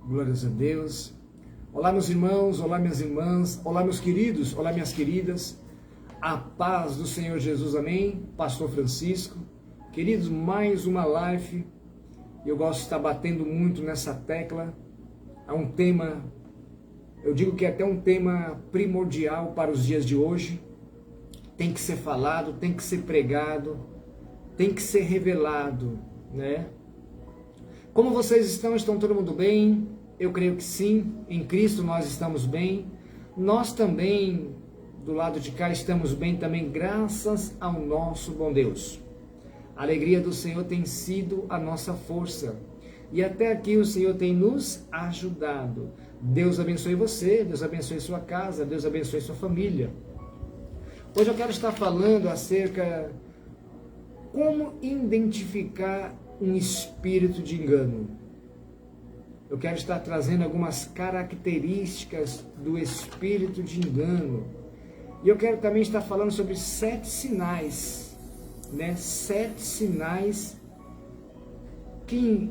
Glórias a Deus. Olá, meus irmãos, olá, minhas irmãs, olá, meus queridos, olá, minhas queridas. A paz do Senhor Jesus, amém? Pastor Francisco. Queridos, mais uma live. Eu gosto de estar batendo muito nessa tecla. É um tema, eu digo que é até um tema primordial para os dias de hoje. Tem que ser falado, tem que ser pregado, tem que ser revelado, né? Como vocês estão? Estão todo mundo bem? Eu creio que sim, em Cristo nós estamos bem. Nós também, do lado de cá, estamos bem também, graças ao nosso bom Deus. A alegria do Senhor tem sido a nossa força. E até aqui o Senhor tem nos ajudado. Deus abençoe você, Deus abençoe sua casa, Deus abençoe sua família. Hoje eu quero estar falando acerca como identificar um espírito de engano. Eu quero estar trazendo algumas características do espírito de engano. E eu quero também estar falando sobre 7 sinais, né? 7 sinais que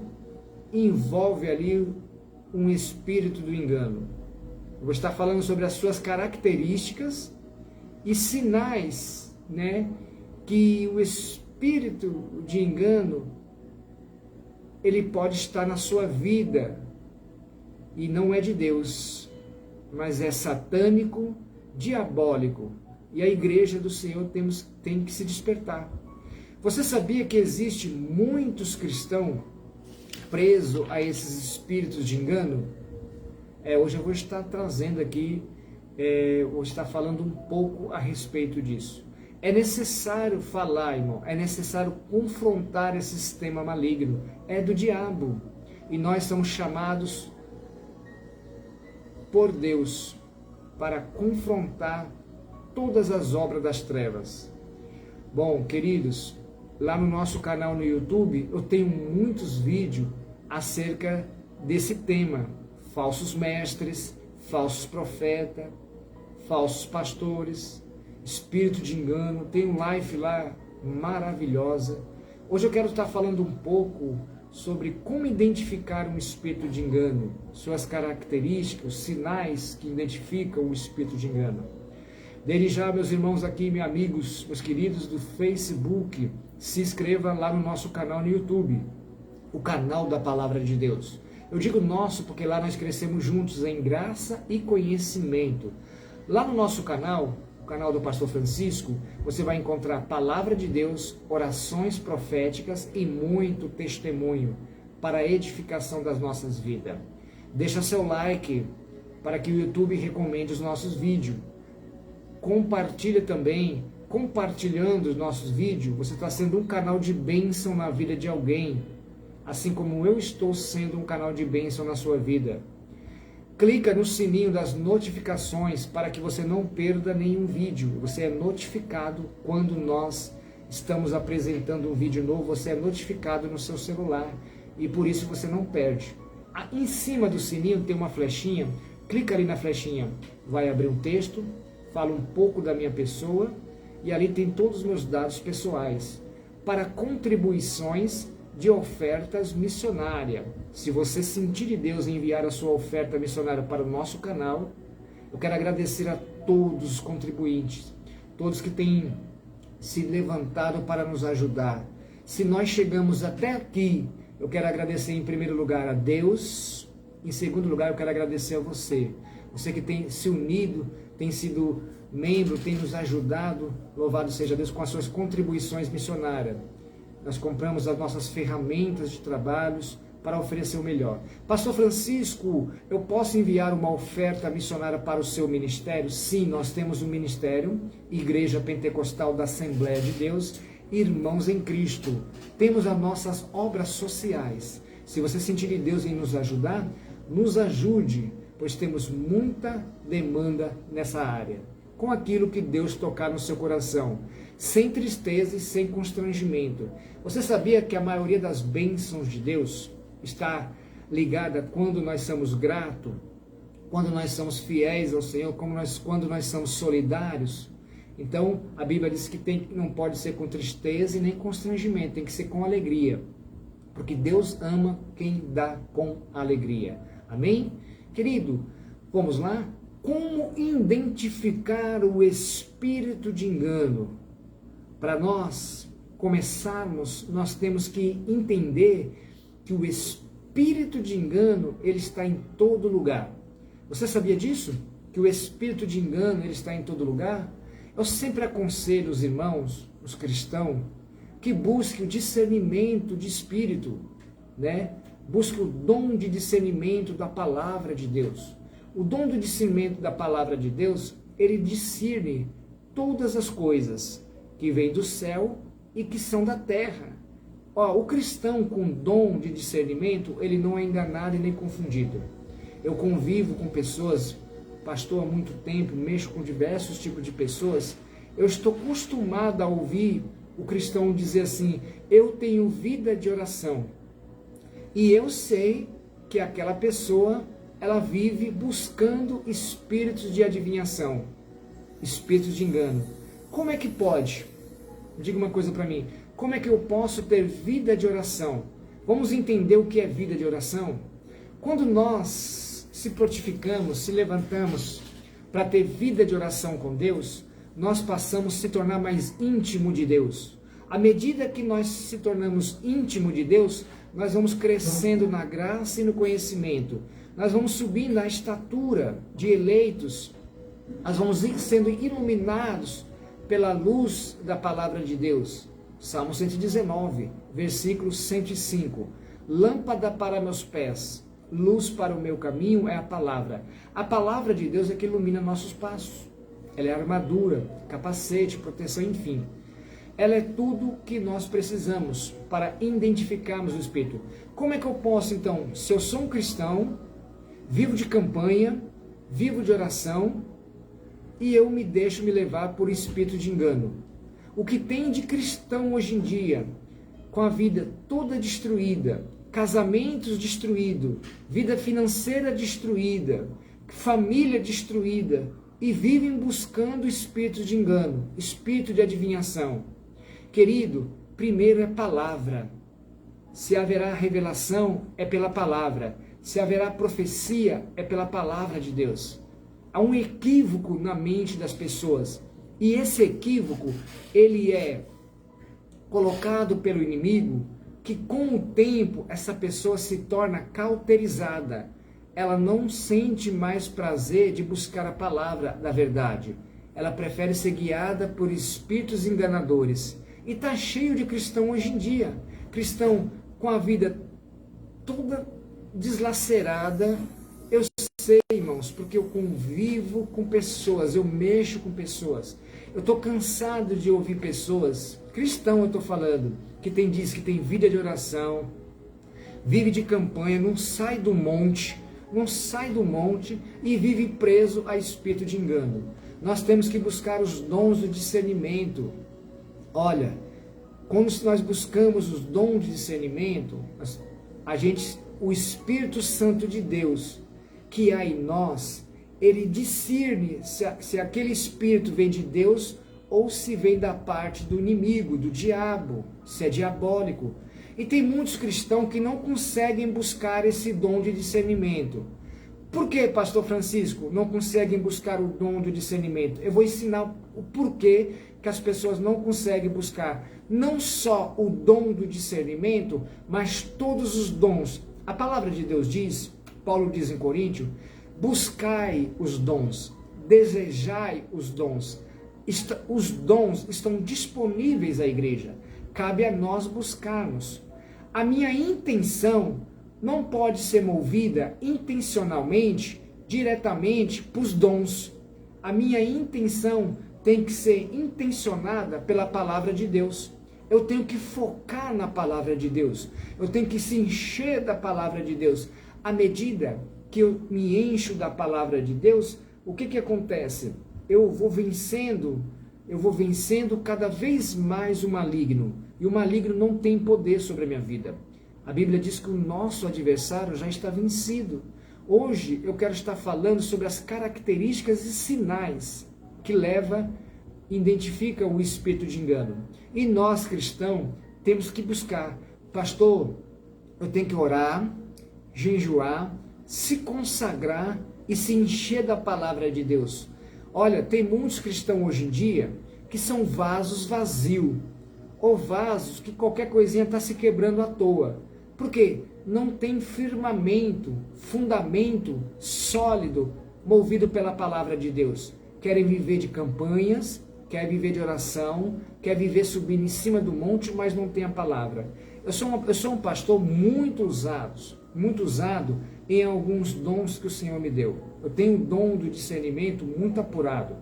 envolve ali um espírito do engano. Eu vou estar falando sobre as suas características e sinais, né, que o espírito de engano ele pode estar na sua vida e não é de Deus, mas é satânico, diabólico. E a igreja do Senhor tem que se despertar. Você sabia que existe muitos cristãos presos a esses espíritos de engano? Hoje eu vou estar trazendo aqui, vou estar falando um pouco a respeito disso. É necessário falar, irmão, é necessário confrontar esse sistema maligno. É do diabo. E nós somos chamados por Deus para confrontar todas as obras das trevas. Bom, queridos, lá no nosso canal no YouTube, eu tenho muitos vídeos acerca desse tema. Falsos mestres, falsos profetas, falsos pastores, espírito de engano. Tem um live lá maravilhosa. Hoje eu quero estar falando um pouco sobre como identificar um espírito de engano, suas características, sinais que identificam o espírito de engano. Desde já, meus irmãos aqui, meus amigos, meus queridos do Facebook, se inscreva lá no nosso canal no YouTube, o canal da Palavra de Deus. Eu digo nosso porque lá nós crescemos juntos em graça e conhecimento. Lá no nosso canal, o canal do Pastor Francisco, você vai encontrar Palavra de Deus, orações proféticas e muito testemunho para a edificação das nossas vidas. Deixa seu like para que o YouTube recomende os nossos vídeos. Compartilha também, compartilhando os nossos vídeos, você está sendo um canal de bênção na vida de alguém, assim como eu estou sendo um canal de bênção na sua vida. Clica no sininho das notificações para que você não perda nenhum vídeo. Você é notificado quando nós estamos apresentando um vídeo novo, você é notificado no seu celular e por isso você não perde. Em cima do sininho tem uma flechinha, clica ali na flechinha, vai abrir um texto, fala um pouco da minha pessoa e ali tem todos os meus dados pessoais para contribuições de ofertas missionárias. Se você sentir de Deus em enviar a sua oferta missionária para o nosso canal, eu quero agradecer a todos os contribuintes, todos que têm se levantado para nos ajudar. Se nós chegamos até aqui, eu quero agradecer em primeiro lugar a Deus, em segundo lugar eu quero agradecer a você, você que tem se unido, tem sido membro, tem nos ajudado, louvado seja Deus, com as suas contribuições missionárias. Nós compramos as nossas ferramentas de trabalhos para oferecer o melhor. Pastor Francisco, eu posso enviar uma oferta missionária para o seu ministério? Sim, nós temos um ministério, Igreja Pentecostal da Assembleia de Deus, Irmãos em Cristo. Temos as nossas obras sociais. Se você sentir de Deus em nos ajudar, nos ajude, pois temos muita demanda nessa área. Com aquilo que Deus tocar no seu coração, sem tristeza e sem constrangimento. Você sabia que a maioria das bênçãos de Deus está ligada quando nós somos gratos, quando nós somos fiéis ao Senhor, quando nós somos solidários? Então, a Bíblia diz que não pode ser com tristeza e nem constrangimento, tem que ser com alegria. Porque Deus ama quem dá com alegria. Amém? Querido, vamos lá? Como identificar o espírito de engano? Para nós começarmos, nós temos que entender que o espírito de engano, ele está em todo lugar. Você sabia disso? Que o espírito de engano, ele está em todo lugar? Eu sempre aconselho os irmãos, os cristãos, que busquem o discernimento de espírito, né? Busque o dom de discernimento da palavra de Deus. O dom do discernimento da palavra de Deus, ele discerne todas as coisas que vêm do céu e que são da terra. O cristão com dom de discernimento, ele não é enganado e nem confundido. Eu convivo com pessoas, pastor há muito tempo, mexo com diversos tipos de pessoas, eu estou acostumado a ouvir o cristão dizer assim, eu tenho vida de oração. E eu sei que aquela pessoa, ela vive buscando espíritos de adivinhação, espíritos de engano. Como é que pode? Diga uma coisa para mim. Como é que eu posso ter vida de oração? Vamos entender o que é vida de oração? Quando nós se fortificamos, se levantamos para ter vida de oração com Deus, nós passamos a se tornar mais íntimo de Deus. À medida que nós se tornamos íntimo de Deus, nós vamos crescendo na graça e no conhecimento. Nós vamos subindo na estatura de eleitos. Nós vamos sendo iluminados pela luz da palavra de Deus. Salmo 119, versículo 105. Lâmpada para meus pés, luz para o meu caminho é a palavra. A palavra de Deus é que ilumina nossos passos. Ela é armadura, capacete, proteção, enfim. Ela é tudo que nós precisamos para identificarmos o Espírito. Como é que eu posso, então, se eu sou um cristão, vivo de campanha, vivo de oração, e eu me deixo me levar por espírito de engano? O que tem de cristão hoje em dia, com a vida toda destruída, casamentos destruídos, vida financeira destruída, família destruída, e vivem buscando espírito de engano, espírito de adivinhação. Querido, primeiro é palavra. Se haverá revelação, é pela palavra. Se haverá profecia, é pela palavra de Deus. Há um equívoco na mente das pessoas. E esse equívoco, ele é colocado pelo inimigo, que com o tempo essa pessoa se torna cauterizada. Ela não sente mais prazer de buscar a palavra da verdade. Ela prefere ser guiada por espíritos enganadores. E está cheio de cristão hoje em dia. Cristão com a vida toda deslacerada. Eu sei, irmãos, porque eu convivo com pessoas, eu mexo com pessoas. Eu estou cansado de ouvir pessoas, cristão eu estou falando, que diz que tem vida de oração, vive de campanha, não sai do monte e vive preso a espírito de engano. Nós temos que buscar os dons do discernimento. Olha, quando nós buscamos os dons de discernimento, o Espírito Santo de Deus que há em nós, ele discerne se aquele espírito vem de Deus ou se vem da parte do inimigo, do diabo, se é diabólico. E tem muitos cristãos que não conseguem buscar esse dom de discernimento. Por que, pastor Francisco, não conseguem buscar o dom do discernimento? Eu vou ensinar o porquê que as pessoas não conseguem buscar não só o dom do discernimento, mas todos os dons. A palavra de Deus diz, Paulo diz em Coríntios, buscai os dons, desejai os dons. Os dons estão disponíveis à igreja. Cabe a nós buscarmos. A minha intenção não pode ser movida intencionalmente, diretamente para os dons. A minha intenção tem que ser intencionada pela palavra de Deus. Eu tenho que focar na palavra de Deus. Eu tenho que se encher da palavra de Deus. À medida que eu me encho da palavra de Deus, o que acontece? Eu vou vencendo cada vez mais o maligno. E o maligno não tem poder sobre a minha vida. A Bíblia diz que o nosso adversário já está vencido. Hoje eu quero estar falando sobre as características e sinais que identifica o espírito de engano. E nós cristãos temos que buscar. Pastor, eu tenho que orar, jejuar, se consagrar e se encher da palavra de Deus. Olha, tem muitos cristãos hoje em dia que são vasos vazios, ou vasos que qualquer coisinha está se quebrando à toa. Por quê? Não tem firmamento, fundamento sólido, movido pela palavra de Deus. Querem viver de campanhas, querem viver de oração, querem viver subindo em cima do monte, mas não tem a palavra. Eu sou um pastor muito usado em alguns dons que o Senhor me deu. Eu tenho o dom do discernimento muito apurado.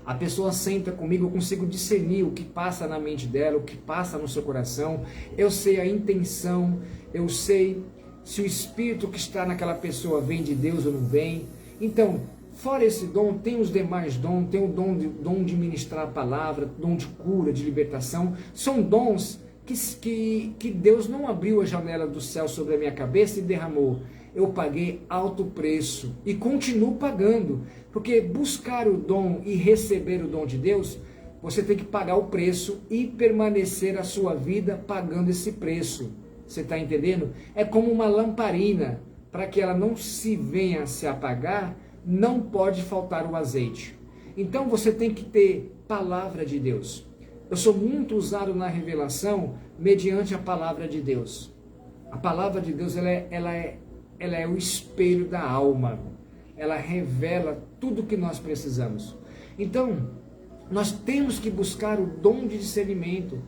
A pessoa senta comigo, eu consigo discernir o que passa na mente dela, o que passa no seu coração. Eu sei a intenção, eu sei se o espírito que está naquela pessoa vem de Deus ou não vem. Então, fora esse dom, tem os demais dons, tem o dom de ministrar a palavra, dom de cura, de libertação. São dons que Deus não abriu a janela do céu sobre a minha cabeça e derramou. Eu paguei alto preço e continuo pagando, porque buscar o dom e receber o dom de Deus, você tem que pagar o preço e permanecer a sua vida pagando esse preço. Você está entendendo? É como uma lamparina, para que ela não se venha a se apagar, não pode faltar o azeite. Então você tem que ter palavra de Deus. Eu sou muito usado na revelação mediante a palavra de Deus. A palavra de Deus ela é o espelho da alma. Ela revela tudo o que nós precisamos. Então, nós temos que buscar o dom de discernimento.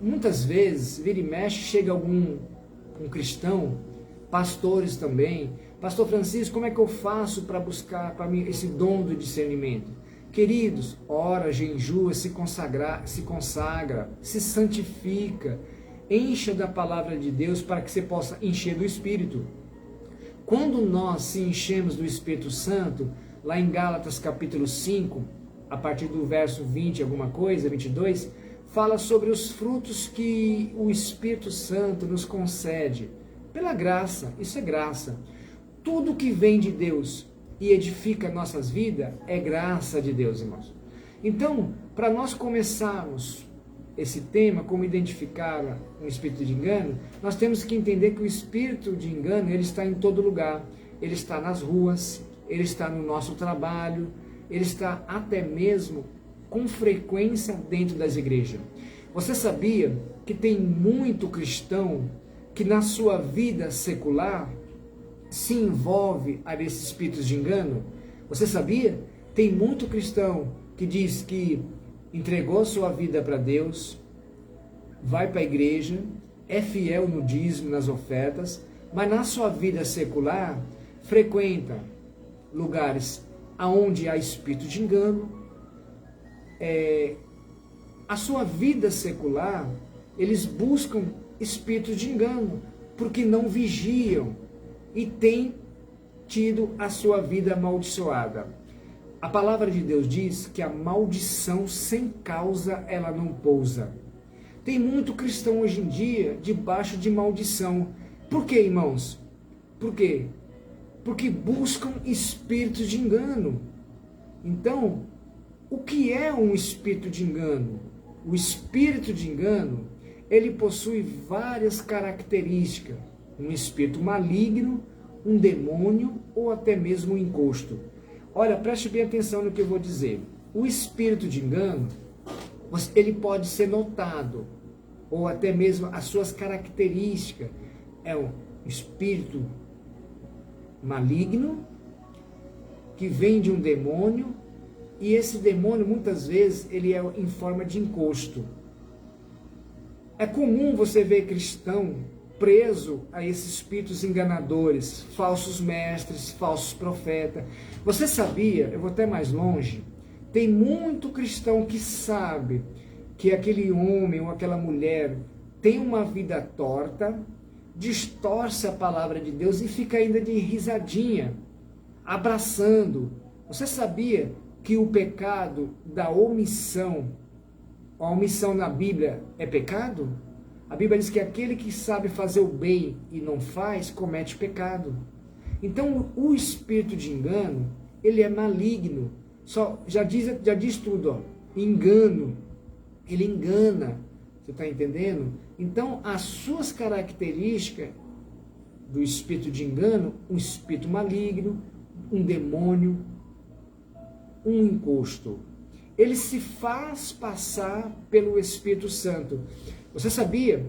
Muitas vezes, vira e mexe, chega um cristão, pastores também. Pastor Francisco, como é que eu faço para buscar para mim esse dom do discernimento? Queridos, ora, jejua, se consagra, se santifica, encha da palavra de Deus para que você possa encher do Espírito. Quando nós se enchemos do Espírito Santo, lá em Gálatas capítulo 5, a partir do verso 20, 22, fala sobre os frutos que o Espírito Santo nos concede. Pela graça, isso é graça. Tudo que vem de Deus e edifica nossas vidas é graça de Deus, irmãos. Então, para nós começarmos esse tema, como identificar um espírito de engano, nós temos que entender que o espírito de engano, ele está em todo lugar. Ele está nas ruas, ele está no nosso trabalho, ele está até mesmo com frequência dentro das igrejas. Você sabia que tem muito cristão que na sua vida secular se envolve a esses espíritos de engano? Você sabia? Tem muito cristão que diz que entregou sua vida para Deus, vai para a igreja, é fiel no dízimo, nas ofertas, mas na sua vida secular frequenta lugares aonde há espírito de engano. A sua vida secular, eles buscam espíritos de engano, porque não vigiam e têm tido a sua vida amaldiçoada. A palavra de Deus diz que a maldição sem causa ela não pousa. Tem muito cristão hoje em dia debaixo de maldição. Por quê, irmãos? Por quê? Porque buscam espíritos de engano. Então, o que é um espírito de engano? O espírito de engano, ele possui várias características. Um espírito maligno, um demônio ou até mesmo um encosto. Olha, preste bem atenção no que eu vou dizer. O espírito de engano, ele pode ser notado, ou até mesmo as suas características. É um espírito maligno, que vem de um demônio, e esse demônio muitas vezes ele é em forma de encosto. É comum você ver cristão preso a esses espíritos enganadores, falsos mestres, falsos profetas. Você sabia, eu vou até mais longe, tem muito cristão que sabe que aquele homem ou aquela mulher tem uma vida torta, distorce a palavra de Deus e fica ainda de risadinha, abraçando. Você sabia que o pecado da omissão, a omissão na Bíblia é pecado? A Bíblia diz que aquele que sabe fazer o bem e não faz, comete pecado. Então, o espírito de engano, ele é maligno. Já diz tudo, ó. Engano. Ele engana. Você está entendendo? Então, as suas características do espírito de engano, um espírito maligno, um demônio, um encosto. Ele se faz passar pelo Espírito Santo. Você sabia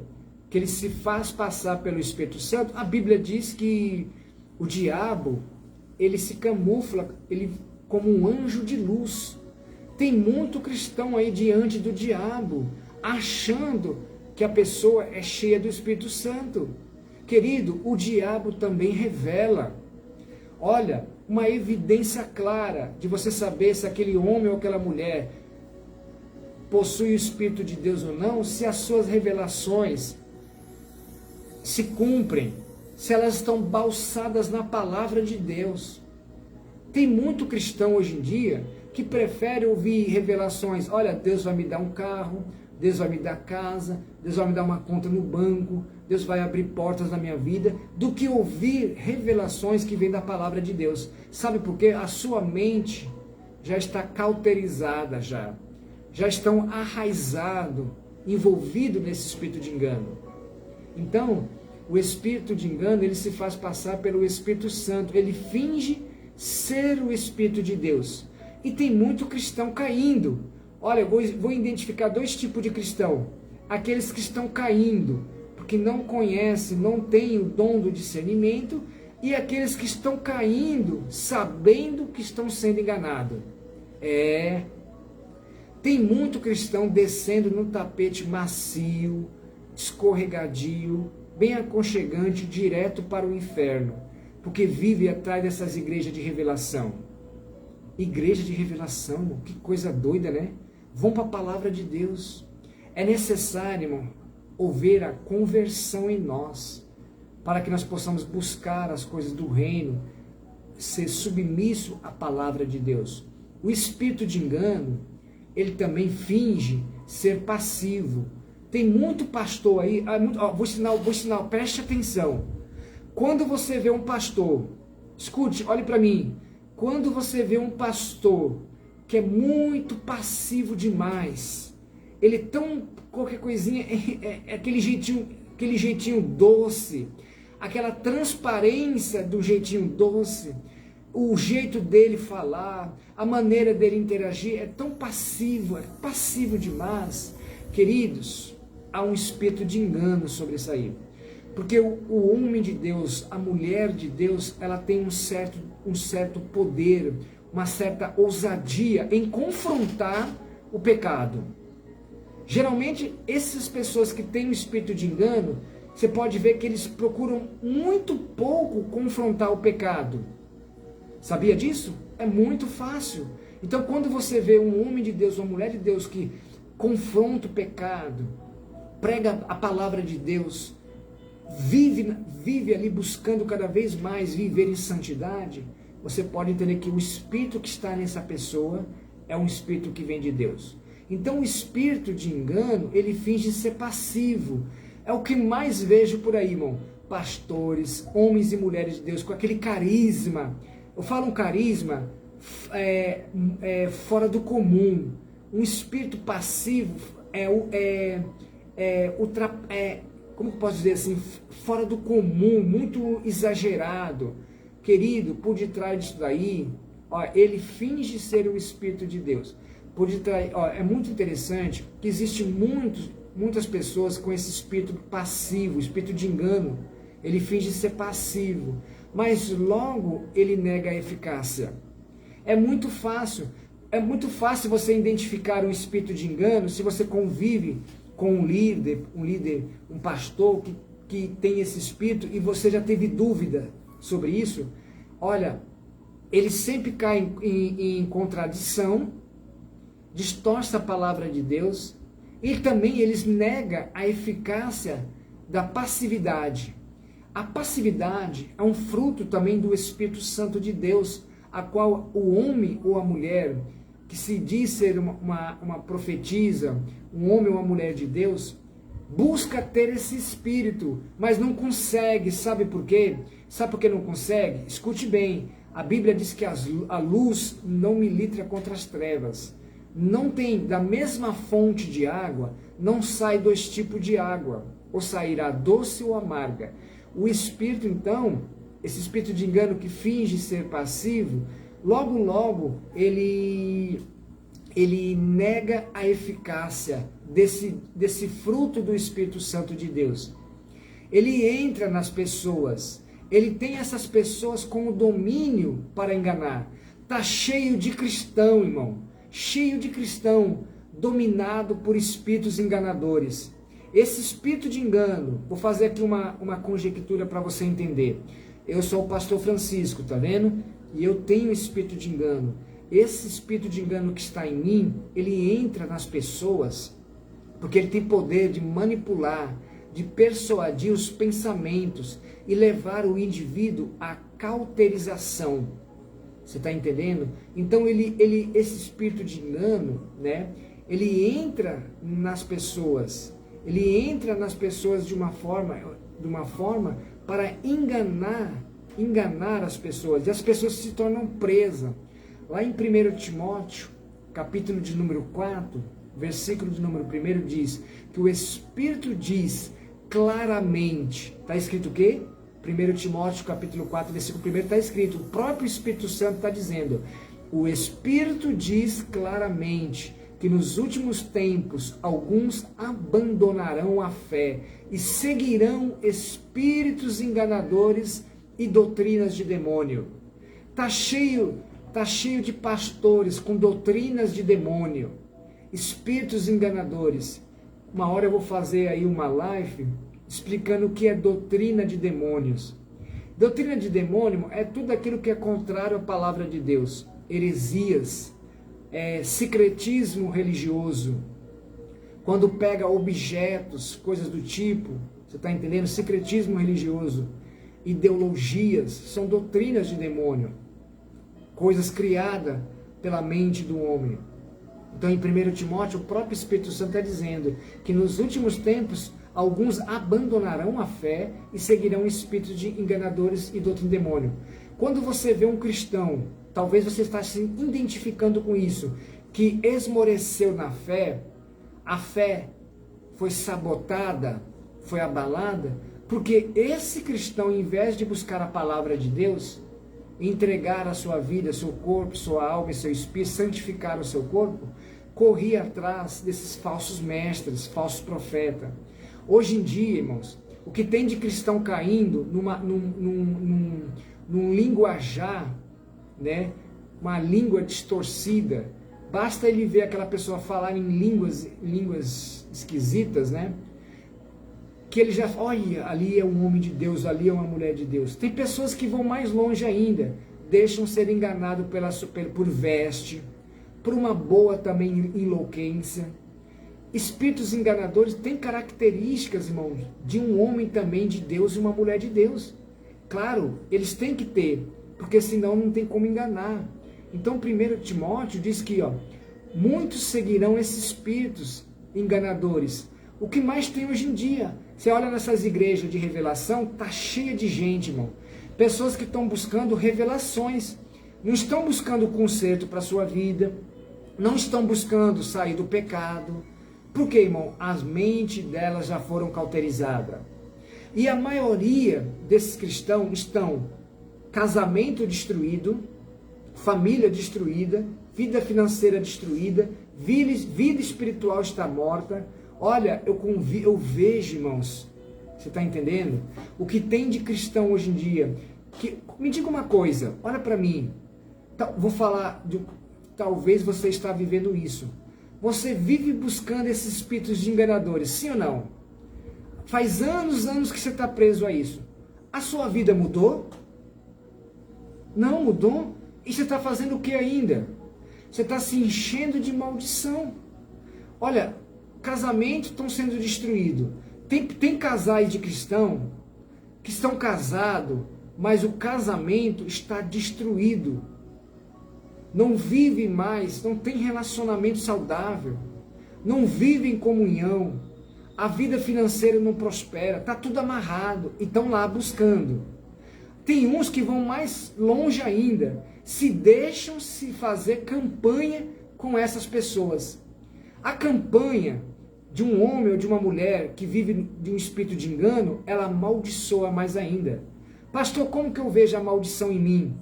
que ele se faz passar pelo Espírito Santo? A Bíblia diz que o diabo, ele se camufla como um anjo de luz. Tem muito cristão aí diante do diabo, achando que a pessoa é cheia do Espírito Santo. Querido, o diabo também revela. Olha, uma evidência clara de você saber se aquele homem ou aquela mulher possui o Espírito de Deus ou não, se as suas revelações se cumprem, se elas estão balsadas na palavra de Deus. Tem muito cristão hoje em dia que prefere ouvir revelações. Olha, Deus vai me dar um carro, Deus vai me dar casa, Deus vai me dar uma conta no banco, Deus vai abrir portas na minha vida, do que ouvir revelações que vêm da palavra de Deus. Sabe por quê? A sua mente já está cauterizada, já estão arraizado, envolvido nesse espírito de engano. Então, o espírito de engano, ele se faz passar pelo Espírito Santo, ele finge ser o Espírito de Deus. E tem muito cristão caindo. Olha, eu vou identificar dois tipos de cristão. Aqueles que estão caindo, porque não conhecem, não têm o dom do discernimento, e aqueles que estão caindo, sabendo que estão sendo enganados. Tem muito cristão descendo no tapete macio, escorregadio, bem aconchegante, direto para o inferno, porque vive atrás dessas igrejas de revelação. Igreja de revelação, que coisa doida, né? Vão para a palavra de Deus. É necessário, irmão, houver a conversão em nós, para que nós possamos buscar as coisas do reino, ser submisso à palavra de Deus. O espírito de engano, ele também finge ser passivo. Tem muito pastor aí, vou ensinar, preste atenção. Quando você vê um pastor, escute, olhe para mim, quando você vê um pastor que é muito passivo demais, ele é tão qualquer coisinha, é aquele jeitinho doce, aquela transparência do jeitinho doce, o jeito dele falar, a maneira dele interagir, é tão passivo, é passivo demais. Queridos, há um espírito de engano sobre isso aí. Porque o homem de Deus, a mulher de Deus, ela tem um certo poder, uma certa ousadia em confrontar o pecado. Geralmente, essas pessoas que têm um espírito de engano, você pode ver que eles procuram muito pouco confrontar o pecado. Sabia disso? É muito fácil. Então, quando você vê um homem de Deus, uma mulher de Deus que confronta o pecado, prega a palavra de Deus, vive ali buscando cada vez mais viver em santidade, você pode entender que o espírito que está nessa pessoa é um espírito que vem de Deus. Então o espírito de engano, ele finge ser passivo. É o que mais vejo por aí, irmão. Pastores, homens e mulheres de Deus com aquele carisma. Eu falo um carisma fora do comum. Um espírito passivo como eu posso dizer assim, fora do comum, muito exagerado. Querido, por detrás disso daí, ele finge ser o Espírito de Deus. Por detrás, é muito interessante que existem muitas pessoas com esse espírito passivo, espírito de engano. Ele finge ser passivo, mas logo ele nega a eficácia. É muito fácil você identificar um espírito de engano se você convive com um líder, um pastor que tem esse espírito e você já teve dúvida sobre isso. Olha, ele sempre cai em contradição, distorce a palavra de Deus e também eles negam a eficácia da passividade. A passividade é um fruto também do Espírito Santo de Deus, a qual o homem ou a mulher que se diz ser uma profetisa, um homem ou uma mulher de Deus, busca ter esse espírito, mas não consegue. Sabe por quê? Sabe por que não consegue? Escute bem, a Bíblia diz que a luz não milita contra as trevas. Não tem, da mesma fonte de água, não sai dois tipos de água, ou sairá doce ou amarga. O espírito, então, esse espírito de engano que finge ser passivo, logo ele nega a eficácia desse fruto do Espírito Santo de Deus. Ele entra nas pessoas, ele tem essas pessoas com o domínio para enganar. Está cheio de cristão, irmão, cheio de cristão, dominado por espíritos enganadores. Esse espírito de engano, vou fazer aqui uma conjectura para você entender. Eu sou o pastor Francisco, tá vendo? E eu tenho espírito de engano. Esse espírito de engano que está em mim, ele entra nas pessoas, porque ele tem poder de manipular, de persuadir os pensamentos e levar o indivíduo à cauterização. Você está entendendo? Então esse espírito de engano, né? Ele entra nas pessoas. Ele entra nas pessoas de uma forma para enganar as pessoas. E as pessoas se tornam presas. Lá em 1 Timóteo, capítulo de número 4, versículo de número 1, diz que o Espírito diz claramente. Está escrito o quê? 1 Timóteo, capítulo 4, versículo 1, está escrito. O próprio Espírito Santo está dizendo. O Espírito diz claramente que nos últimos tempos alguns abandonarão a fé e seguirão espíritos enganadores e doutrinas de demônio. Tá cheio de pastores com doutrinas de demônio, espíritos enganadores. Uma hora eu vou fazer aí uma live explicando o que é doutrina de demônios. Doutrina de demônio é tudo aquilo que é contrário à palavra de Deus. Heresias, secretismo religioso, quando pega objetos, coisas do tipo, você está entendendo? Secretismo religioso, ideologias, são doutrinas de demônio, coisas criadas pela mente do homem. Então em 1 Timóteo, o próprio Espírito Santo está dizendo que nos últimos tempos, alguns abandonarão a fé e seguirão espíritos de enganadores e doutrina de demônio. Quando você vê um cristão, talvez você está se identificando com isso, que esmoreceu na fé, a fé foi sabotada, foi abalada, porque esse cristão, em vez de buscar a palavra de Deus, entregar a sua vida, seu corpo, sua alma e seu espírito, santificar o seu corpo, corria atrás desses falsos mestres, falsos profetas. Hoje em dia, irmãos, o que tem de cristão caindo num linguajar, né? Uma língua distorcida, basta ele ver aquela pessoa falar em línguas esquisitas, né? Que ele já, olha, ali é um homem de Deus, ali é uma mulher de Deus. Tem pessoas que vão mais longe ainda, deixam ser enganados por veste, por uma boa também enlouquência. Espíritos enganadores têm características, irmãos, de um homem também de Deus e uma mulher de Deus. Claro, eles têm que ter, porque senão não tem como enganar. Então 1 Timóteo diz que muitos seguirão esses espíritos enganadores. O que mais tem hoje em dia? Você olha nessas igrejas de revelação, tá cheia de gente, irmão. Pessoas que estão buscando revelações, não estão buscando conserto para a sua vida, não estão buscando sair do pecado. Por quê, irmão? As mentes delas já foram cauterizadas. E a maioria desses cristãos estão casamento destruído, família destruída, vida financeira destruída, vida espiritual está morta. Olha, eu vejo, irmãos, você está entendendo? O que tem de cristão hoje em dia. Me diga uma coisa, olha para mim, vou falar, talvez você está vivendo isso. Você vive buscando esses espíritos de enganadores, sim ou não? Faz anos que você está preso a isso. A sua vida mudou? Não mudou? E você está fazendo o que ainda? Você está se enchendo de maldição. Olha, casamentos estão sendo destruídos. Tem casais de cristão que estão casados, mas o casamento está destruído. Não vive mais, não tem relacionamento saudável, não vive em comunhão, a vida financeira não prospera, está tudo amarrado e estão lá buscando. Tem uns que vão mais longe ainda, se deixam se fazer campanha com essas pessoas. A campanha de um homem ou de uma mulher que vive de um espírito de engano, ela amaldiçoa mais ainda. Pastor, como que eu vejo a maldição em mim?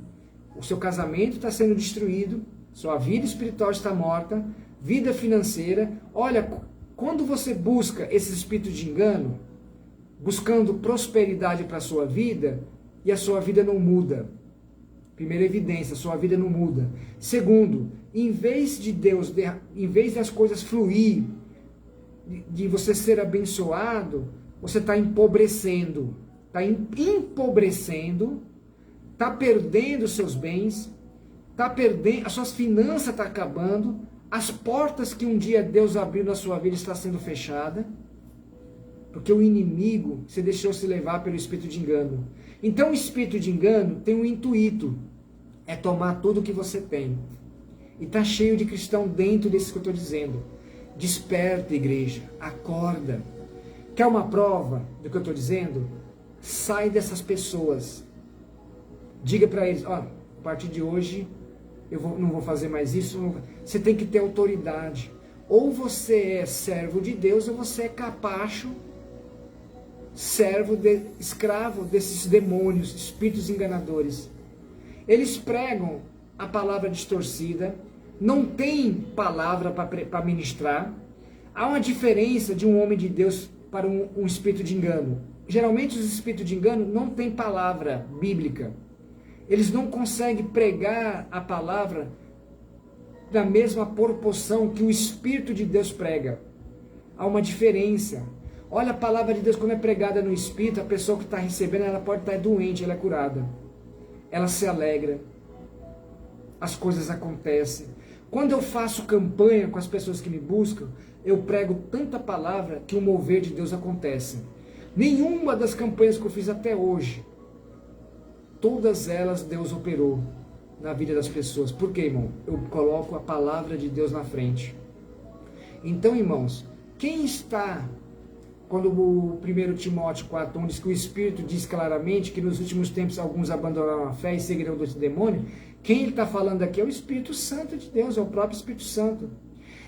O seu casamento está sendo destruído, sua vida espiritual está morta, vida financeira. Olha, quando você busca esse espírito de engano, buscando prosperidade para a sua vida, e a sua vida não muda. Primeira evidência, a sua vida não muda. Segundo, em vez de Deus, em vez das coisas fluir, de você ser abençoado, você está empobrecendo. Está empobrecendo, está perdendo os seus bens, está perdendo, as suas finanças estão acabando, as portas que um dia Deus abriu na sua vida estão sendo fechadas, porque o inimigo se deixou se levar pelo espírito de engano. Então o espírito de engano tem um intuito, é tomar tudo que você tem. E está cheio de cristão dentro desse que eu estou dizendo. Desperta, igreja, acorda. Quer uma prova do que eu estou dizendo? Sai dessas pessoas. Diga para eles, ó, a partir de hoje não vou fazer mais isso. Você tem que ter autoridade. Ou você é servo de Deus, ou você é capacho, escravo desses demônios, espíritos enganadores. Eles pregam a palavra distorcida, não tem palavra para ministrar. Há uma diferença de um homem de Deus para um espírito de engano. Geralmente os espíritos de engano não têm palavra bíblica. Eles não conseguem pregar a palavra da mesma proporção que o Espírito de Deus prega. Há uma diferença. Olha, a palavra de Deus, quando é pregada no Espírito, a pessoa que está recebendo, ela pode estar doente, ela é curada. Ela se alegra. As coisas acontecem. Quando eu faço campanha com as pessoas que me buscam, eu prego tanta palavra que o mover de Deus acontece. Nenhuma das campanhas que eu fiz até hoje, todas elas Deus operou na vida das pessoas. Por quê, irmão? Eu coloco a palavra de Deus na frente. Então, irmãos, quem está, quando o 1 Timóteo 4:1 diz que o Espírito diz claramente que nos últimos tempos alguns abandonaram a fé e seguirão do demônio, quem ele está falando aqui é o Espírito Santo de Deus, é o próprio Espírito Santo.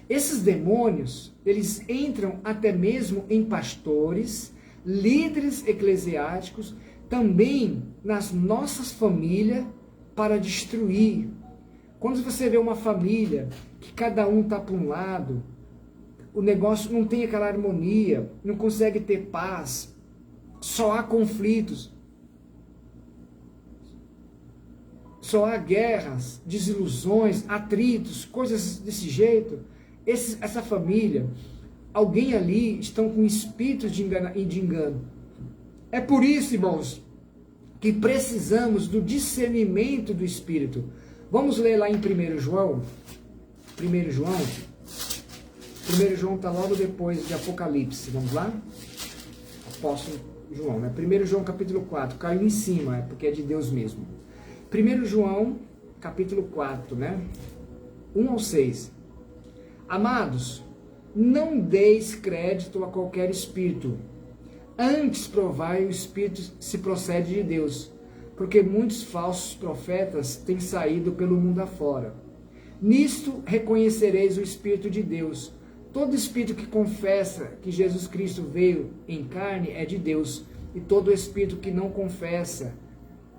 Esses demônios, eles entram até mesmo em pastores, líderes eclesiásticos, também nas nossas famílias, para destruir. Quando você vê uma família que cada um está para um lado, o negócio não tem aquela harmonia, não consegue ter paz, só há conflitos, só há guerras, desilusões, atritos, coisas desse jeito. Essa família, alguém ali estão com espíritos de engano. É por isso, irmãos, que precisamos do discernimento do Espírito. Vamos ler lá em 1 João. 1 João está logo depois de Apocalipse. Vamos lá? Apóstolo João, né? 1 João capítulo 4. Caiu em cima, porque é de Deus mesmo. 1 João capítulo 4, né? 1 ao 6. Amados, não deis crédito a qualquer espírito. Antes provai o Espírito se procede de Deus, porque muitos falsos profetas têm saído pelo mundo afora. Nisto reconhecereis o Espírito de Deus. Todo espírito que confessa que Jesus Cristo veio em carne é de Deus, e todo espírito que não confessa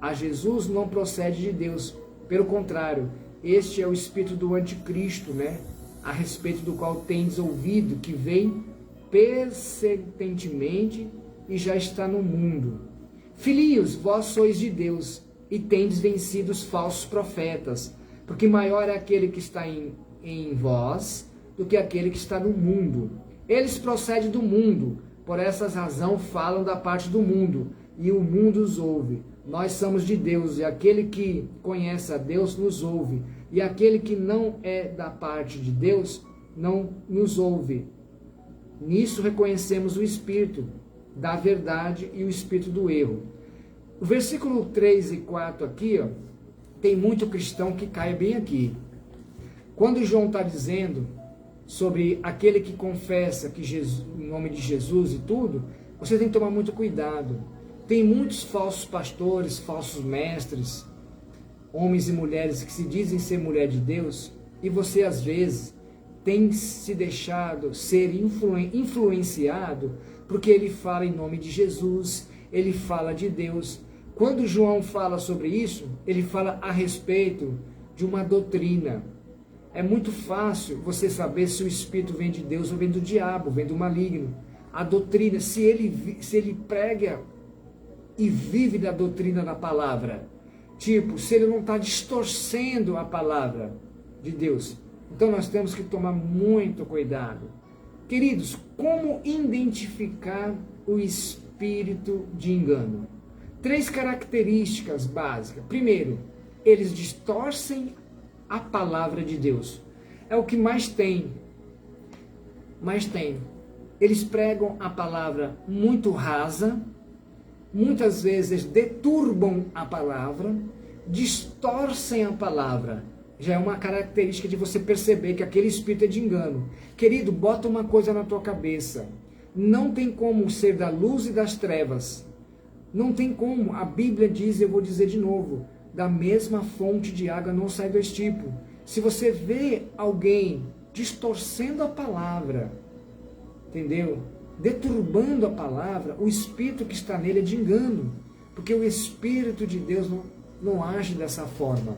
a Jesus não procede de Deus. Pelo contrário, este é o espírito do anticristo, né? A respeito do qual tendes ouvido, que vem persistentemente e já está no mundo. Filhinhos, vós sois de Deus, e tendes vencido os falsos profetas, porque maior é aquele que está em vós do que aquele que está no mundo. Eles procedem do mundo, por essa razão falam da parte do mundo, e o mundo os ouve. Nós somos de Deus, e aquele que conhece a Deus nos ouve, e aquele que não é da parte de Deus não nos ouve. Nisso reconhecemos o Espírito da verdade e o espírito do erro. O versículo 3 e 4 aqui, ó, tem muito cristão que cai bem aqui. Quando João está dizendo sobre aquele que confessa que Jesus, em nome de Jesus e tudo, você tem que tomar muito cuidado. Tem muitos falsos pastores, falsos mestres, homens e mulheres que se dizem ser mulher de Deus, e você às vezes tem se deixado ser influenciado porque ele fala em nome de Jesus, ele fala de Deus. Quando João fala sobre isso, ele fala a respeito de uma doutrina. É muito fácil você saber se o Espírito vem de Deus ou vem do diabo, vem do maligno. A doutrina, se ele prega e vive da doutrina da palavra, tipo, se ele não está distorcendo a palavra de Deus, então nós temos que tomar muito cuidado. Queridos, como identificar o espírito de engano? 3 características básicas. Primeiro, eles distorcem a palavra de Deus. É o que mais tem. Eles pregam a palavra muito rasa, muitas vezes deturbam a palavra, distorcem a palavra. Já é uma característica de você perceber que aquele espírito é de engano. Querido, bota uma coisa na tua cabeça. Não tem como ser da luz e das trevas. Não tem como. A Bíblia diz, eu vou dizer de novo, da mesma fonte de água não sai dois tipos. Se você vê alguém distorcendo a palavra, entendeu? Deturbando a palavra, o espírito que está nele é de engano. Porque o Espírito de Deus não age dessa forma.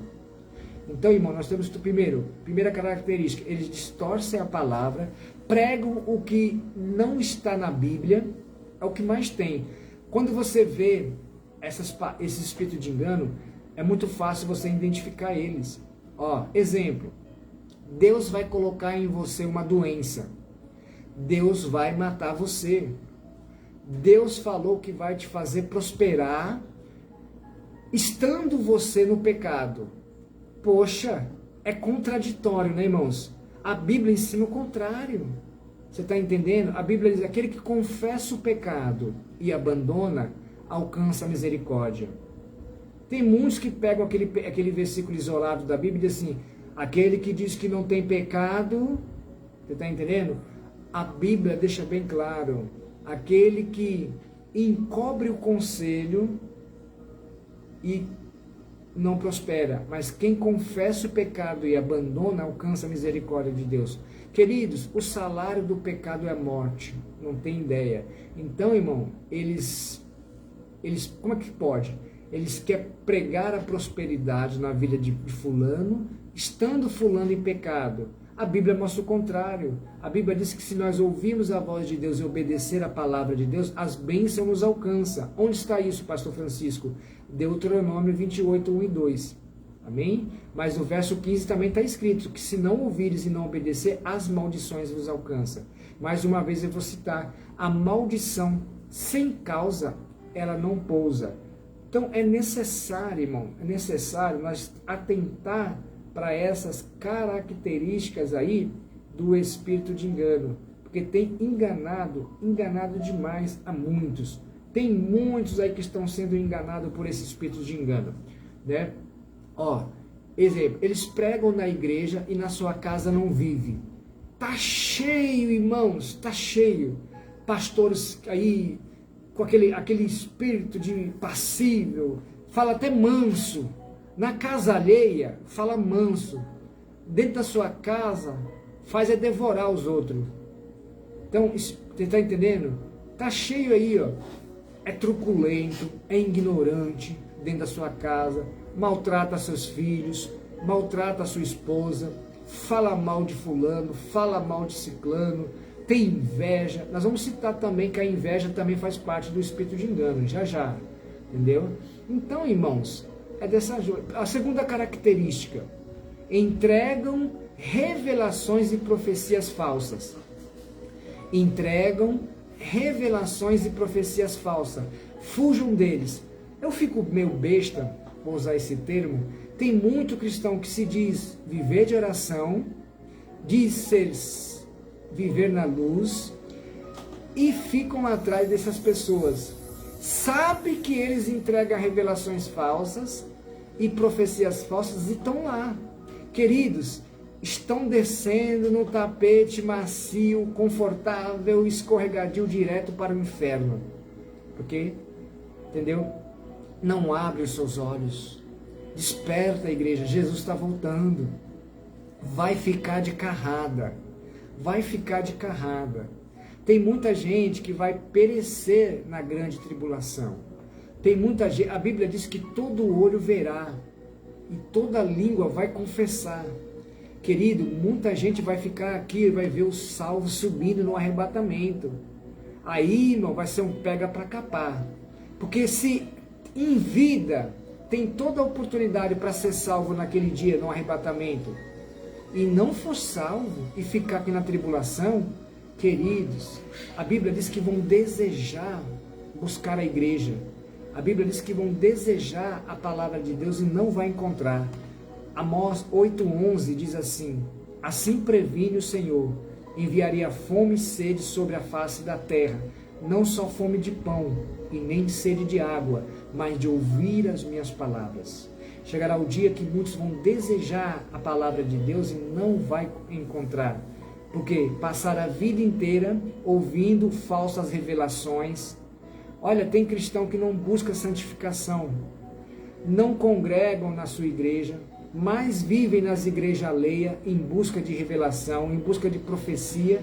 Então, irmão, nós temos primeira característica, eles distorcem a palavra, pregam o que não está na Bíblia, é o que mais tem. Quando você vê esse espírito de engano, é muito fácil você identificar eles. Exemplo, Deus vai colocar em você uma doença, Deus vai matar você, Deus falou que vai te fazer prosperar, estando você no pecado. Poxa, é contraditório, né, irmãos? A Bíblia ensina o contrário. Você está entendendo? A Bíblia diz, aquele que confessa o pecado e abandona, alcança a misericórdia. Tem muitos que pegam aquele versículo isolado da Bíblia e dizem assim, aquele que diz que não tem pecado, você está entendendo? A Bíblia deixa bem claro, aquele que encobre o conselho e não prospera, mas quem confessa o pecado e abandona, alcança a misericórdia de Deus. Queridos, o salário do pecado é a morte, não tem ideia. Então, irmão, eles como é que pode? Eles querem pregar a prosperidade na vida de fulano, estando fulano em pecado. A Bíblia mostra o contrário. A Bíblia diz que se nós ouvirmos a voz de Deus e obedecer a palavra de Deus, as bênçãos nos alcançam. Onde está isso, pastor Francisco? Deuteronômio 28, 1 e 2. Amém? Mas no verso 15 também está escrito que se não ouvires e não obedecer, as maldições vos alcançam. Mais uma vez eu vou citar, a maldição sem causa, ela não pousa. Então é necessário, irmão, nós atentar para essas características aí do espírito de engano, porque tem enganado demais a muitos. Tem muitos aí que estão sendo enganados por esse espírito de engano, né? Exemplo, eles pregam na igreja e na sua casa não vive. Tá cheio, irmãos, tá cheio. Pastores aí com aquele espírito de passível, fala até manso. Na casa alheia, fala manso. Dentro da sua casa, faz é devorar os outros. Então, você está entendendo? Tá cheio aí, é truculento, é ignorante dentro da sua casa, maltrata seus filhos, maltrata a sua esposa, fala mal de fulano, fala mal de ciclano, tem inveja. Nós vamos citar também que a inveja também faz parte do espírito de engano, já, entendeu? Então, irmãos, a segunda característica, entregam revelações e profecias falsas. Entregam revelações e profecias falsas. Fujam deles. Eu fico meio besta, vou usar esse termo. Tem muito cristão que se diz viver de oração, diz ser viver na luz, e ficam atrás dessas pessoas. Sabe que eles entregam revelações falsas e profecias falsas e estão lá. Queridos, estão descendo no tapete macio, confortável, escorregadio direto para o inferno. Ok? Entendeu? Não abre os seus olhos. Desperta, igreja. Jesus está voltando. Vai ficar de carrada. vai ficar de carrada. Tem muita gente que vai perecer na grande tribulação. Tem muita gente, a Bíblia diz que todo olho verá e toda língua vai confessar. Querido, muita gente vai ficar aqui e vai ver os salvos subindo no arrebatamento. Aí, irmão, vai ser um pega para capar. Porque se em vida tem toda a oportunidade para ser salvo naquele dia, no arrebatamento, e não for salvo e ficar aqui na tribulação, queridos, a Bíblia diz que vão desejar buscar a igreja. A Bíblia diz que vão desejar a palavra de Deus e não vai encontrar. Amós 8,11 diz assim: assim previne o Senhor, enviaria fome e sede sobre a face da terra, não só fome de pão e nem sede de água, mas de ouvir as minhas palavras. Chegará o dia que muitos vão desejar a palavra de Deus e não vai encontrar, porque passaram a vida inteira ouvindo falsas revelações. Olha, tem cristão que não busca santificação, não congregam na sua igreja, mas vivem nas igrejas alheias em busca de revelação, em busca de profecia,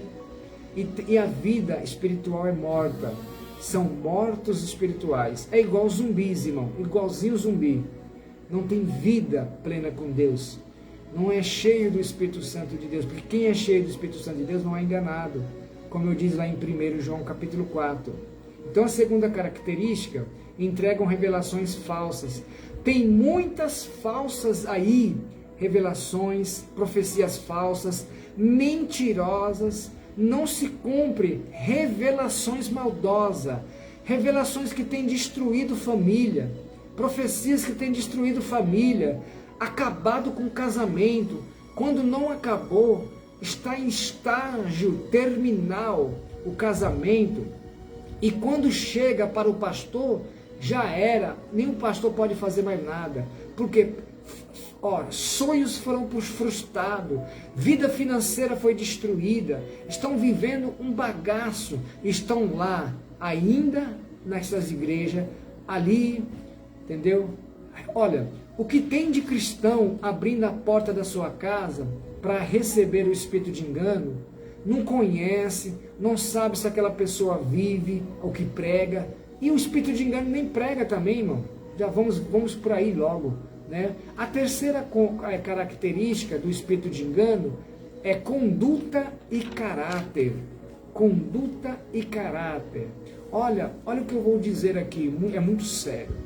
e a vida espiritual é morta. São mortos espirituais. É igual zumbis, irmão, igualzinho zumbi. Não tem vida plena com Deus. Não é cheio do Espírito Santo de Deus, porque quem é cheio do Espírito Santo de Deus não é enganado, como eu diz lá em 1 João capítulo 4. Então a segunda característica, entregam revelações falsas. Tem muitas falsas aí, revelações, profecias falsas, mentirosas, não se cumpre, revelações maldosas, revelações que têm destruído família, profecias que têm destruído família, acabado com o casamento, quando não acabou, está em estágio terminal o casamento, e quando chega para o pastor, já era, nem o pastor pode fazer mais nada, porque sonhos foram frustrados, vida financeira foi destruída, estão vivendo um bagaço, estão lá, ainda nessas igrejas, ali, entendeu? Olha, o que tem de cristão abrindo a porta da sua casa para receber o espírito de engano, não conhece, não sabe se aquela pessoa vive o que prega, e o espírito de engano nem prega também, irmão. Já vamos por aí logo, né? A terceira característica do espírito de engano é conduta e caráter. Conduta e caráter. Olha o que eu vou dizer aqui, é muito sério.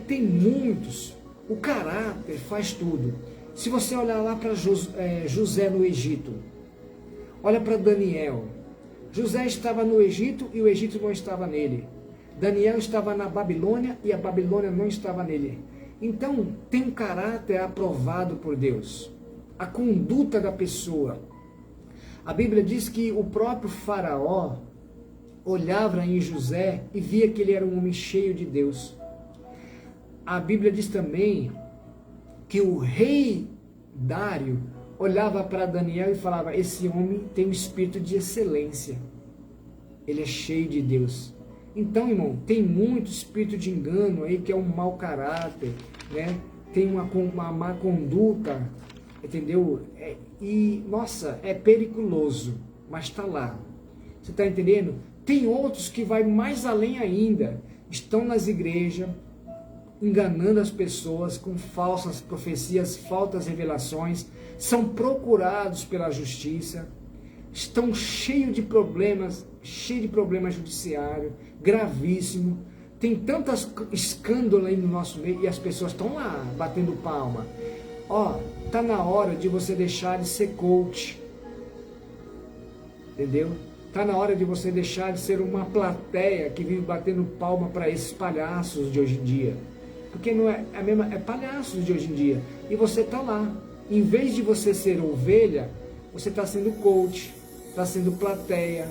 Tem muitos, o caráter faz tudo. Se você olhar lá para José no Egito, olha para Daniel. José estava no Egito e o Egito não estava nele. Daniel estava na Babilônia e a Babilônia não estava nele. Então, tem um caráter aprovado por Deus. A conduta da pessoa. A Bíblia diz que o próprio faraó olhava em José e via que ele era um homem cheio de Deus. A Bíblia diz também que o rei Dário olhava para Daniel e falava: esse homem tem um espírito de excelência, ele é cheio de Deus. Então, irmão, tem muito espírito de engano aí, que é um mau caráter, né? Tem uma má conduta, entendeu? Nossa, é periculoso, mas está lá. Você está entendendo? Tem outros que vai mais além ainda, estão nas igrejas, enganando as pessoas com falsas profecias, falsas revelações, são procurados pela justiça, estão cheios de problemas judiciários, gravíssimo, tem tantos escândalos aí no nosso meio e as pessoas estão lá batendo palma. Tá na hora de você deixar de ser coach, entendeu? Tá na hora de você deixar de ser uma plateia que vive batendo palma para esses palhaços de hoje em dia. Porque não é a mesma, é palhaços de hoje em dia. E você tá lá. Em vez de você ser ovelha, você está sendo coach, está sendo plateia.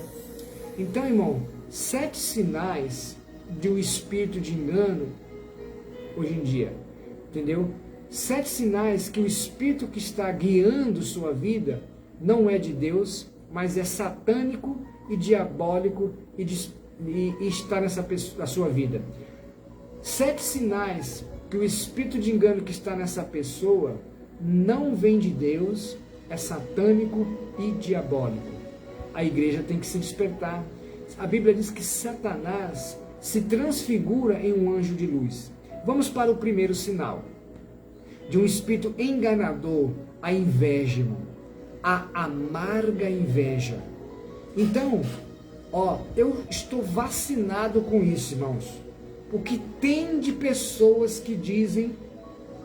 Então, irmão, 7 sinais de um espírito de engano hoje em dia, entendeu? 7 sinais que o espírito que está guiando sua vida não é de Deus, mas é satânico e diabólico e está na sua vida. 7 sinais que o espírito de engano que está nessa pessoa não vem de Deus, é satânico e diabólico. A igreja tem que se despertar. A Bíblia diz que Satanás se transfigura em um anjo de luz. Vamos para o primeiro sinal de um espírito enganador, a inveja, irmão. A amarga inveja. Então, eu estou vacinado com isso, irmãos. O que tem de pessoas que dizem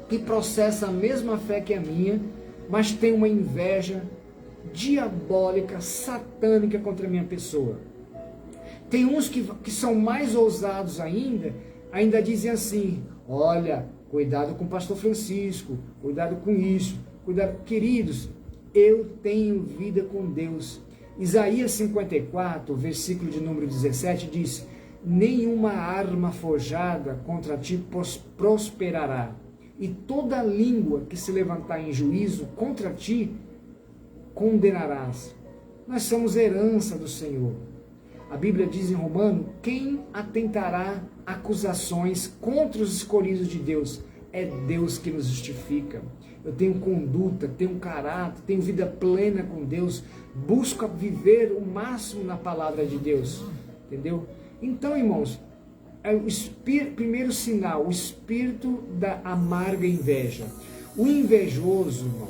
que processam a mesma fé que a minha, mas tem uma inveja diabólica, satânica contra a minha pessoa. Tem uns que são mais ousados ainda dizem assim: olha, cuidado com o pastor Francisco, cuidado com isso, cuidado. Queridos, eu tenho vida com Deus. Isaías 54, versículo de número 17 diz: nenhuma arma forjada contra ti prosperará, e toda língua que se levantar em juízo contra ti condenarás. Nós somos herança do Senhor. A Bíblia diz em Romano: quem atentará acusações contra os escolhidos de Deus? É Deus que nos justifica. Eu tenho conduta, tenho caráter, tenho vida plena com Deus, busco viver o máximo na palavra de Deus, entendeu? Então, irmãos, primeiro sinal, o espírito da amarga inveja. O invejoso, irmão,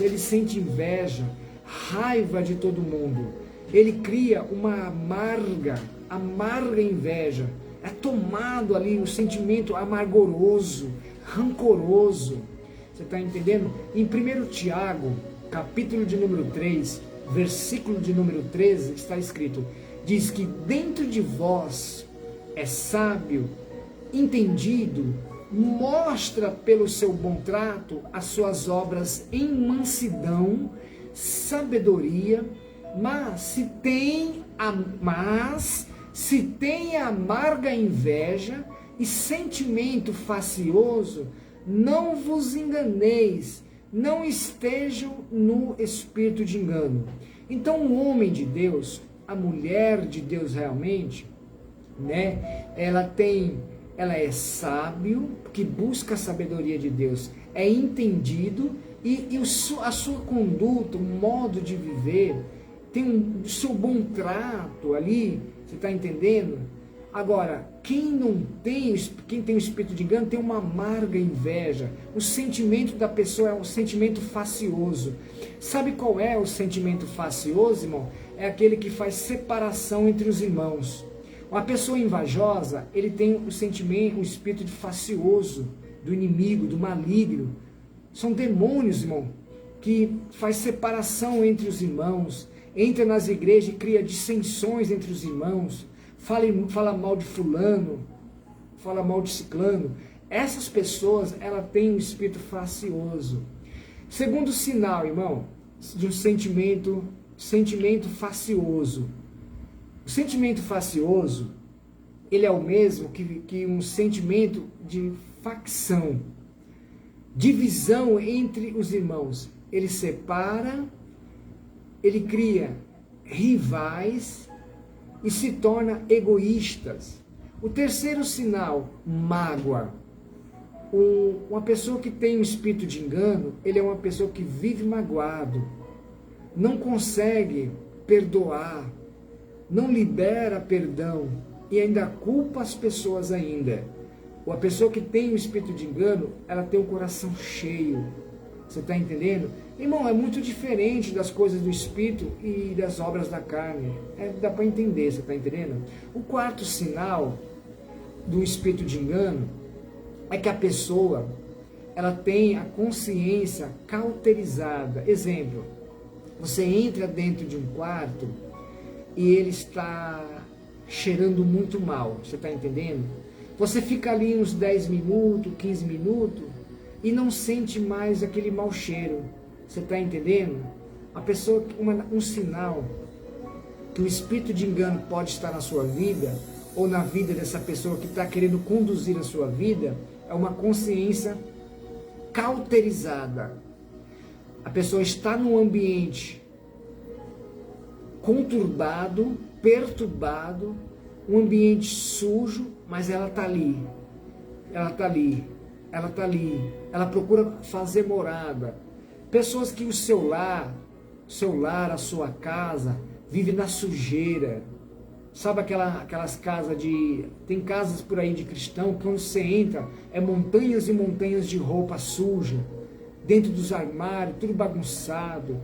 ele sente inveja, raiva de todo mundo. Ele cria uma amarga inveja. É tomado ali o sentimento amargoroso, rancoroso. Você está entendendo? Em 1 Tiago, capítulo de número 3, versículo de número 13, está escrito, diz que dentro de vós é sábio, entendido, mostra pelo seu bom trato as suas obras em mansidão, sabedoria, mas se tem amarga inveja e sentimento facioso, não vos enganeis, não estejam no espírito de engano. Então o homem de Deus, a mulher de Deus realmente, né, ela é sábio, que busca a sabedoria de Deus, é entendido e a sua conduta, o modo de viver, tem o seu bom trato ali, você está entendendo? Agora, quem tem o espírito de engano tem uma amarga inveja. O sentimento da pessoa é um sentimento facioso. Sabe qual é o sentimento facioso, irmão? É aquele que faz separação entre os irmãos. Uma pessoa invejosa, ele tem o sentimento, o espírito de facioso, do inimigo, do maligno. São demônios, irmão, que faz separação entre os irmãos, entra nas igrejas e cria dissensões entre os irmãos, fala mal de fulano, fala mal de ciclano. Essas pessoas, ela têm um espírito facioso. Segundo sinal, irmão, de um sentimento facioso. O sentimento facioso, ele é o mesmo que um sentimento de facção, divisão entre os irmãos. Ele separa, ele cria rivais e se torna egoístas. O terceiro sinal, mágoa. Uma pessoa que tem um espírito de engano, ele é uma pessoa que vive magoado, não consegue perdoar, não libera perdão e ainda culpa as pessoas ainda. A pessoa que tem o espírito de engano, ela tem o coração cheio. Você está entendendo? Irmão, é muito diferente das coisas do espírito e das obras da carne. Dá para entender, você está entendendo? O quarto sinal do espírito de engano é que a pessoa, ela tem a consciência cauterizada. Exemplo, você entra dentro de um quarto e ele está cheirando muito mal, você está entendendo? Você fica ali uns 10 minutos, 15 minutos e não sente mais aquele mau cheiro, você está entendendo? A pessoa, um sinal que o espírito de engano pode estar na sua vida, ou na vida dessa pessoa que está querendo conduzir a sua vida, é uma consciência cauterizada. A pessoa está num ambiente conturbado, perturbado, um ambiente sujo, mas ela está ali, ela procura fazer morada, Pessoas que o seu lar, a sua casa, vive na sujeira. Sabe aquelas casas de... Tem casas por aí de cristão que quando você entra, é montanhas e montanhas de roupa suja, dentro dos armários, tudo bagunçado.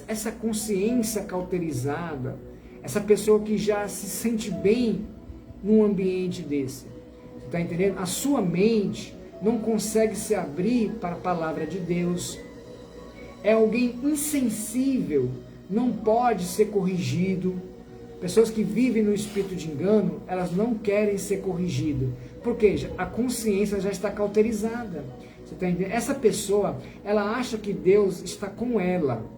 Essa consciência cauterizada, essa pessoa que já se sente bem num ambiente desse, você está entendendo? A sua mente não consegue se abrir para a palavra de Deus. É alguém insensível, não pode ser corrigido. Pessoas que vivem no espírito de engano, elas não querem ser corrigidas, porque a consciência já está cauterizada. Você tá entendendo? Essa pessoa, ela acha que Deus está com ela,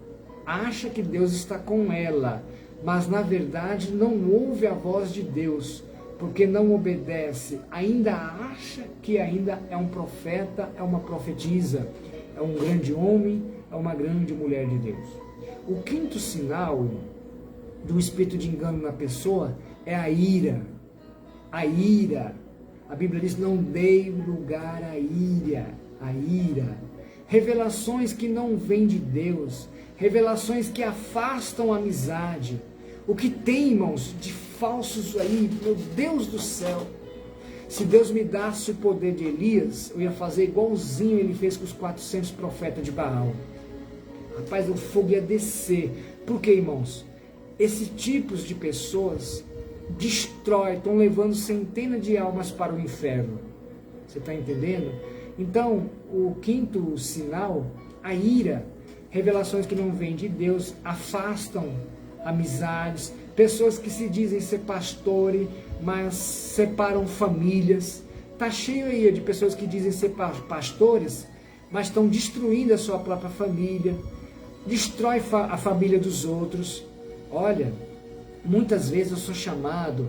mas na verdade não ouve a voz de Deus, porque não obedece, ainda acha que ainda é um profeta, é uma profetisa, é um grande homem, é uma grande mulher de Deus. O quinto sinal do espírito de engano na pessoa é a ira. A ira. A Bíblia diz: não dê lugar à ira. A ira. Revelações que não vêm de Deus. Revelações que afastam a amizade. O que tem, irmãos, de falsos aí, meu Deus do céu. Se Deus me desse o poder de Elias, eu ia fazer igualzinho ele fez com os 400 profetas de Baal. Rapaz, o fogo ia descer. Por quê, irmãos? Esses tipos de pessoas estão levando centenas de almas para o inferno. Você está entendendo? Então, o quinto sinal, a ira, revelações que não vêm de Deus, afastam amizades, pessoas que se dizem ser pastores, mas separam famílias. Está cheio aí de pessoas que dizem ser pastores, mas estão destruindo a sua própria família, destrói a família dos outros. Olha, muitas vezes eu sou chamado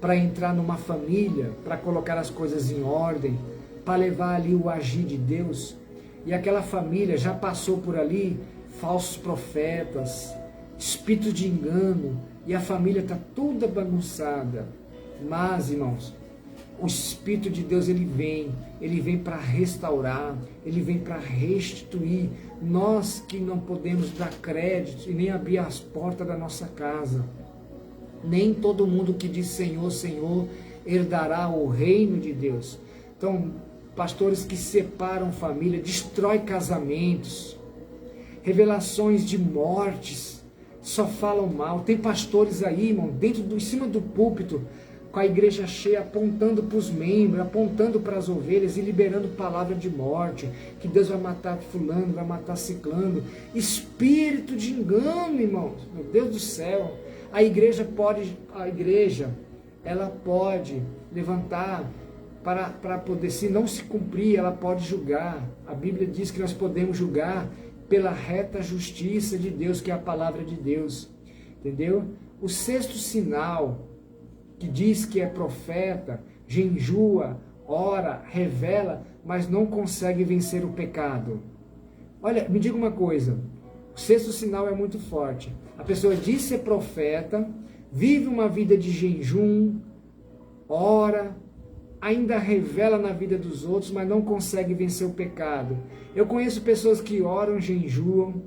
para entrar numa família, para colocar as coisas em ordem, para levar ali o agir de Deus, e aquela família já passou por ali falsos profetas, espírito de engano, e a família está toda bagunçada. Mas, irmãos, o Espírito de Deus, ele vem para restaurar, ele vem para restituir. Nós que não podemos dar crédito e nem abrir as portas da nossa casa. Nem todo mundo que diz Senhor, Senhor, herdará o reino de Deus. Então, pastores que separam família, destrói casamentos, revelações de mortes, só falam mal. Tem pastores aí, irmão, em cima do púlpito, com a igreja cheia, apontando para os membros, apontando para as ovelhas e liberando palavra de morte, que Deus vai matar fulano, vai matar ciclano. Espírito de engano, irmãos, meu Deus do céu. A igreja ela pode levantar para poder, se não se cumprir, ela pode julgar. A Bíblia diz que nós podemos julgar pela reta justiça de Deus, que é a palavra de Deus, entendeu? O sexto sinal, que diz que é profeta, jejua, ora, revela, mas não consegue vencer o pecado. Olha, me diga uma coisa, o sexto sinal é muito forte. A pessoa diz ser profeta, vive uma vida de jejum, ora, ainda revela na vida dos outros, mas não consegue vencer o pecado. Eu conheço pessoas que oram, jejuam,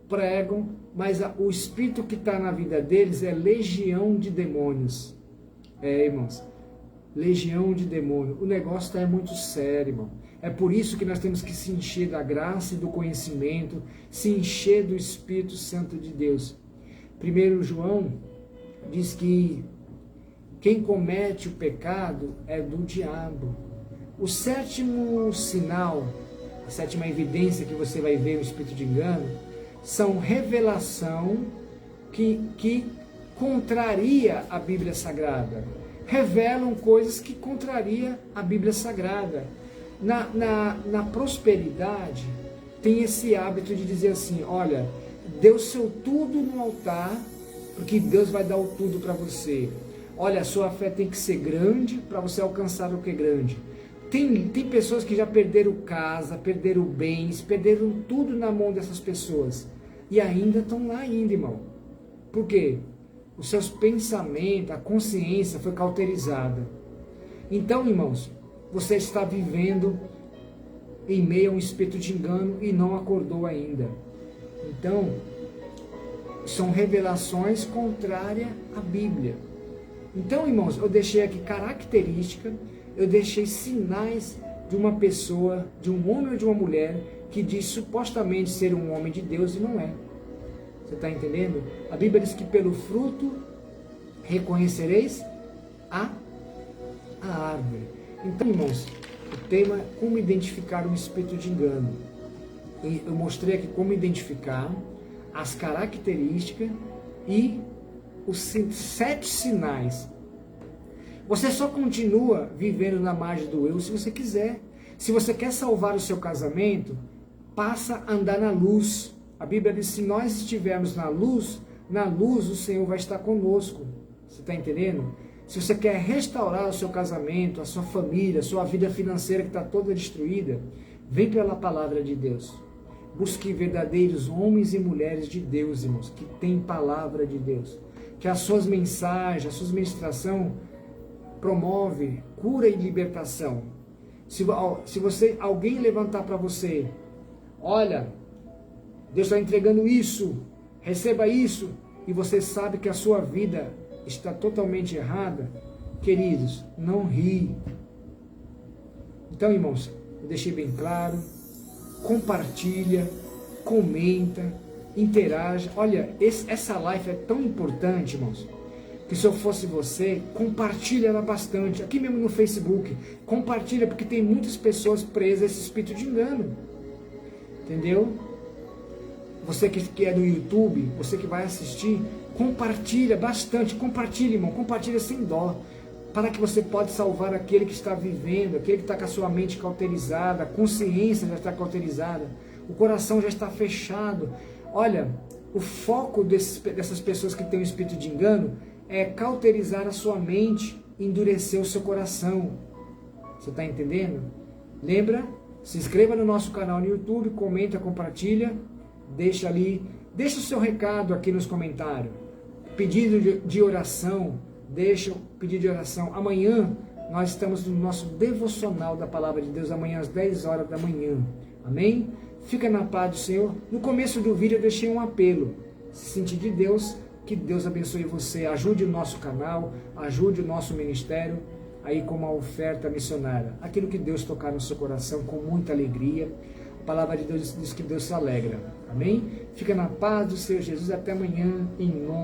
pregam, mas o espírito que está na vida deles é legião de demônios. Irmãos, legião de demônio. O negócio está muito sério, irmão. É por isso que nós temos que se encher da graça e do conhecimento, se encher do Espírito Santo de Deus. 1 João diz que quem comete o pecado é do diabo. O sétimo sinal, a sétima evidência que você vai ver no espírito de engano, são revelação que contraria a Bíblia Sagrada. Revelam coisas que contraria a Bíblia Sagrada. Na prosperidade, tem esse hábito de dizer assim, olha, dê o seu tudo no altar, porque Deus vai dar o tudo para você. Olha, a sua fé tem que ser grande para você alcançar o que é grande. Tem pessoas que já perderam casa, perderam bens, perderam tudo na mão dessas pessoas. E ainda estão lá ainda, irmão. Por quê? Os seus pensamentos, a consciência foi cauterizada. Então, irmãos, você está vivendo em meio a um espírito de engano e não acordou ainda. Então, são revelações contrárias à Bíblia. Então, irmãos, eu deixei aqui característica, eu deixei sinais de uma pessoa, de um homem ou de uma mulher, que diz supostamente ser um homem de Deus e não é. Você está entendendo? A Bíblia diz que pelo fruto reconhecereis a árvore. Então, irmãos, o tema é como identificar um espírito de engano. E eu mostrei aqui como identificar as características e os 7 sinais. Você só continua vivendo na margem do eu se você quiser. Se você quer salvar o seu casamento, passa a andar na luz. A Bíblia diz, se nós estivermos na luz o Senhor vai estar conosco. Você está entendendo? Se você quer restaurar o seu casamento, a sua família, a sua vida financeira que está toda destruída, vem pela palavra de Deus. Busque verdadeiros homens e mulheres de Deus, irmãos, que têm palavra de Deus. Que as suas mensagens, a sua ministração promove cura e libertação. Se alguém levantar para você, olha, Deus está entregando isso, receba isso, e você sabe que a sua vida está totalmente errada, queridos, não ri. Então, irmãos, eu deixei bem claro, compartilha, comenta, interage. Olha, essa live é tão importante, irmãos, que se eu fosse você, compartilha ela bastante, aqui mesmo no Facebook, compartilha, porque tem muitas pessoas presas a esse espírito de engano, entendeu? Você que é do YouTube, você que vai assistir, compartilha bastante, compartilha, irmão, compartilha sem dó, para que você possa salvar aquele que está vivendo, aquele que está com a sua mente cauterizada, a consciência já está cauterizada, o coração já está fechado. Olha, o foco dessas pessoas que têm o espírito de engano é cauterizar a sua mente, endurecer o seu coração. Você está entendendo? Lembra? Se inscreva no nosso canal no YouTube, comenta, compartilha, deixa o seu recado aqui nos comentários. Pedido de oração, deixa o pedido de oração. Amanhã nós estamos no nosso devocional da Palavra de Deus, amanhã às 10 horas da manhã. Amém? Fica na paz do Senhor. No começo do vídeo eu deixei um apelo. Se sentir de Deus, que Deus abençoe você. Ajude o nosso canal, ajude o nosso ministério aí com uma oferta missionária. Aquilo que Deus tocar no seu coração com muita alegria. A palavra de Deus diz que Deus se alegra. Amém? Fica na paz do Senhor Jesus. Até amanhã, em nome